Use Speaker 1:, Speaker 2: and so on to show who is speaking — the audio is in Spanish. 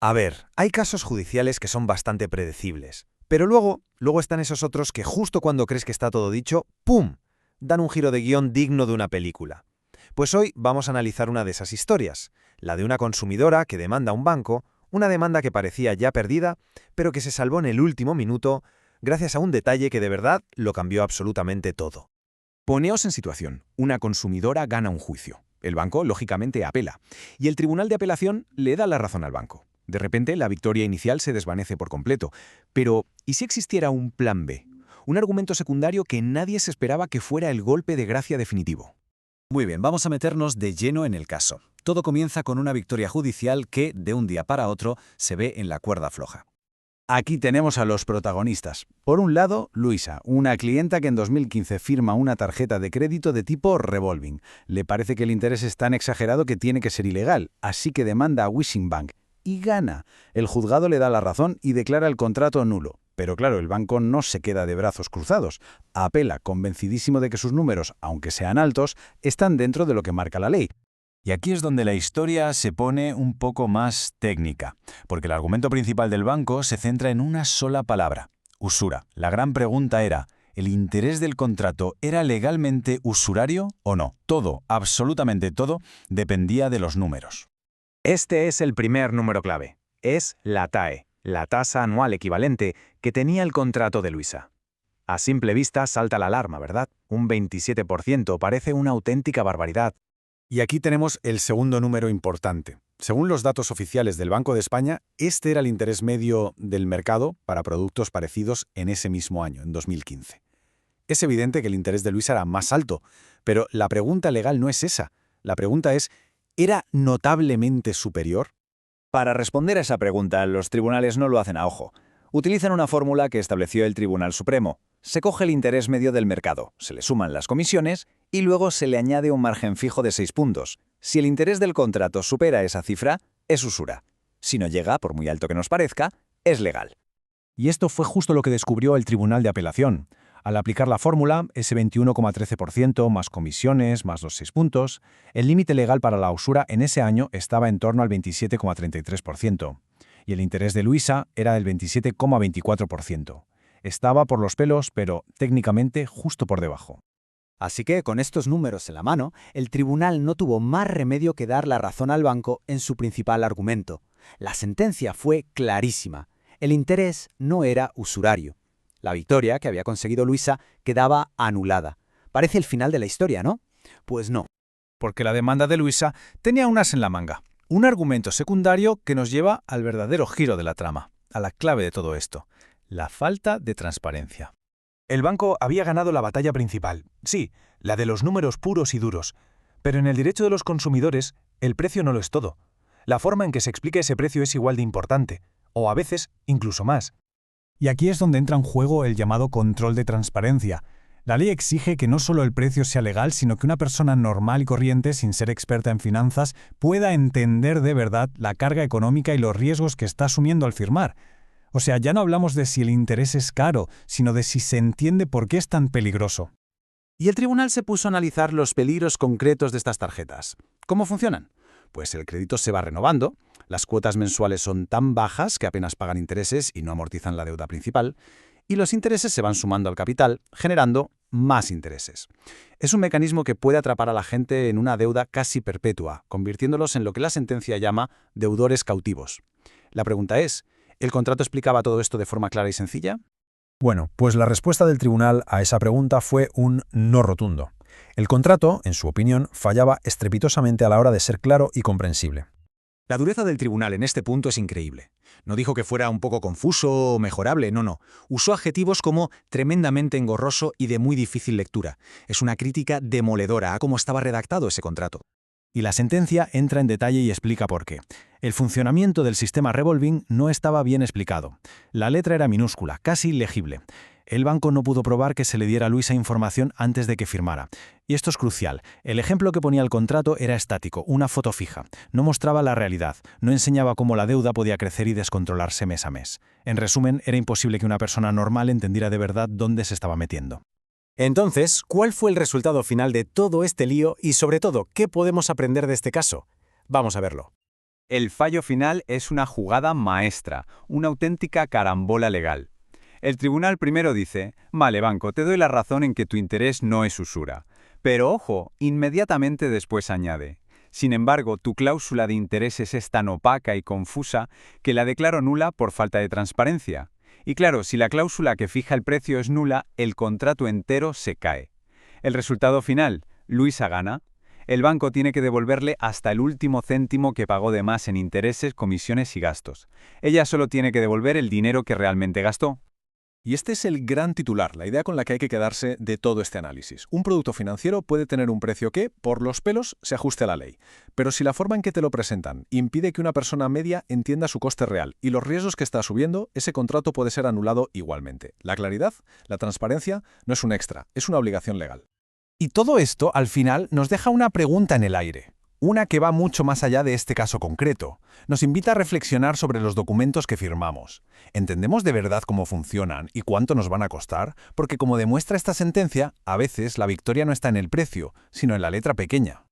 Speaker 1: A ver, hay casos judiciales que son bastante predecibles, pero luego están esos otros que justo cuando crees que está todo dicho, ¡pum!, dan un giro de guión digno de una película. Pues hoy vamos a analizar una de esas historias, la de una consumidora que demanda a un banco, una demanda que parecía ya perdida, pero que se salvó en el último minuto gracias a un detalle que de verdad lo cambió absolutamente todo.
Speaker 2: Poneos en situación. Una consumidora gana un juicio. El banco, lógicamente, apela. Y el tribunal de apelación le da la razón al banco. De repente, la victoria inicial se desvanece por completo. Pero, ¿y si existiera un plan B? Un argumento secundario que nadie se esperaba que fuera el golpe de gracia definitivo.
Speaker 3: Muy bien, vamos a meternos de lleno en el caso. Todo comienza con una victoria judicial que, de un día para otro, se ve en la cuerda floja. Aquí tenemos a los protagonistas. Por un lado, Luisa, una clienta que en 2015 firma una tarjeta de crédito de tipo revolving. Le parece que el interés es tan exagerado que tiene que ser ilegal, así que demanda a Wishing Bank. Y gana. El juzgado le da la razón y declara el contrato nulo. Pero claro, el banco no se queda de brazos cruzados. Apela, convencidísimo de que sus números, aunque sean altos, están dentro de lo que marca la ley. Y aquí es donde la historia se pone un poco más técnica, porque el argumento principal del banco se centra en una sola palabra: usura. La gran pregunta era, ¿el interés del contrato era legalmente usurario o no? Todo, absolutamente todo, dependía de los números.
Speaker 1: Este es el primer número clave. Es la TAE, la tasa anual equivalente que tenía el contrato de Luisa. A simple vista salta la alarma, ¿verdad? Un 27% parece una auténtica barbaridad.
Speaker 4: Y aquí tenemos el segundo número importante. Según los datos oficiales del Banco de España, este era el interés medio del mercado para productos parecidos en ese mismo año, en 2015. Es evidente que el interés de Luisa era más alto, pero la pregunta legal no es esa. La pregunta es, ¿era notablemente superior?
Speaker 3: Para responder a esa pregunta, los tribunales no lo hacen a ojo. Utilizan una fórmula que estableció el Tribunal Supremo. Se coge el interés medio del mercado, se le suman las comisiones y luego se le añade un margen fijo de 6 puntos. Si el interés del contrato supera esa cifra, es usura. Si no llega, por muy alto que nos parezca, es legal.
Speaker 2: Y esto fue justo lo que descubrió el Tribunal de Apelación. Al aplicar la fórmula, ese 21,13% más comisiones más los 6 puntos, el límite legal para la usura en ese año estaba en torno al 27,33%. Y el interés de Luisa era del 27,24%. Estaba por los pelos, pero técnicamente justo por debajo.
Speaker 5: Así que, con estos números en la mano, el tribunal no tuvo más remedio que dar la razón al banco en su principal argumento. La sentencia fue clarísima. El interés no era usurario. La victoria que había conseguido Luisa quedaba anulada. Parece el final de la historia, ¿no? Pues no.
Speaker 6: Porque la demanda de Luisa tenía un as en la manga. Un argumento secundario que nos lleva al verdadero giro de la trama, a la clave de todo esto: la falta de transparencia.
Speaker 7: El banco había ganado la batalla principal, sí, la de los números puros y duros, pero en el derecho de los consumidores, el precio no lo es todo. La forma en que se explica ese precio es igual de importante, o a veces incluso más.
Speaker 6: Y aquí es donde entra en juego el llamado control de transparencia. La ley exige que no solo el precio sea legal, sino que una persona normal y corriente, sin ser experta en finanzas, pueda entender de verdad la carga económica y los riesgos que está asumiendo al firmar. O sea, ya no hablamos de si el interés es caro, sino de si se entiende por qué es tan peligroso.
Speaker 5: Y el tribunal se puso a analizar los peligros concretos de estas tarjetas. ¿Cómo funcionan? Pues el crédito se va renovando, las cuotas mensuales son tan bajas que apenas pagan intereses y no amortizan la deuda principal, y los intereses se van sumando al capital, generando más intereses. Es un mecanismo que puede atrapar a la gente en una deuda casi perpetua, convirtiéndolos en lo que la sentencia llama deudores cautivos. La pregunta es, ¿el contrato explicaba todo esto de forma clara y sencilla?
Speaker 4: Bueno, pues la respuesta del tribunal a esa pregunta fue un no rotundo. El contrato, en su opinión, fallaba estrepitosamente a la hora de ser claro y comprensible.
Speaker 2: La dureza del tribunal en este punto es increíble. No dijo que fuera un poco confuso o mejorable, no. Usó adjetivos como tremendamente engorroso y de muy difícil lectura. Es una crítica demoledora a cómo estaba redactado ese contrato. Y la sentencia entra en detalle y explica por qué. El funcionamiento del sistema revolving no estaba bien explicado. La letra era minúscula, casi ilegible. El banco no pudo probar que se le diera a Luisa información antes de que firmara. Y esto es crucial. El ejemplo que ponía el contrato era estático, una foto fija. No mostraba la realidad, no enseñaba cómo la deuda podía crecer y descontrolarse mes a mes. En resumen, era imposible que una persona normal entendiera de verdad dónde se estaba metiendo.
Speaker 5: Entonces, ¿cuál fue el resultado final de todo este lío y, sobre todo, qué podemos aprender de este caso? Vamos a verlo.
Speaker 3: El fallo final es una jugada maestra, una auténtica carambola legal. El tribunal primero dice, vale, banco, te doy la razón en que tu interés no es usura. Pero ojo, inmediatamente después añade, sin embargo, tu cláusula de intereses es tan opaca y confusa que la declaro nula por falta de transparencia. Y claro, si la cláusula que fija el precio es nula, el contrato entero se cae. El resultado final, Luisa gana. El banco tiene que devolverle hasta el último céntimo que pagó de más en intereses, comisiones y gastos. Ella solo tiene que devolver el dinero que realmente gastó.
Speaker 2: Y este es el gran titular, la idea con la que hay que quedarse de todo este análisis. Un producto financiero puede tener un precio que, por los pelos, se ajuste a la ley. Pero si la forma en que te lo presentan impide que una persona media entienda su coste real y los riesgos que está asumiendo, ese contrato puede ser anulado igualmente. La claridad, la transparencia, no es un extra, es una obligación legal.
Speaker 5: Y todo esto, al final, nos deja una pregunta en el aire. Una que va mucho más allá de este caso concreto. Nos invita a reflexionar sobre los documentos que firmamos. ¿Entendemos de verdad cómo funcionan y cuánto nos van a costar? Porque como demuestra esta sentencia, a veces la victoria no está en el precio, sino en la letra pequeña.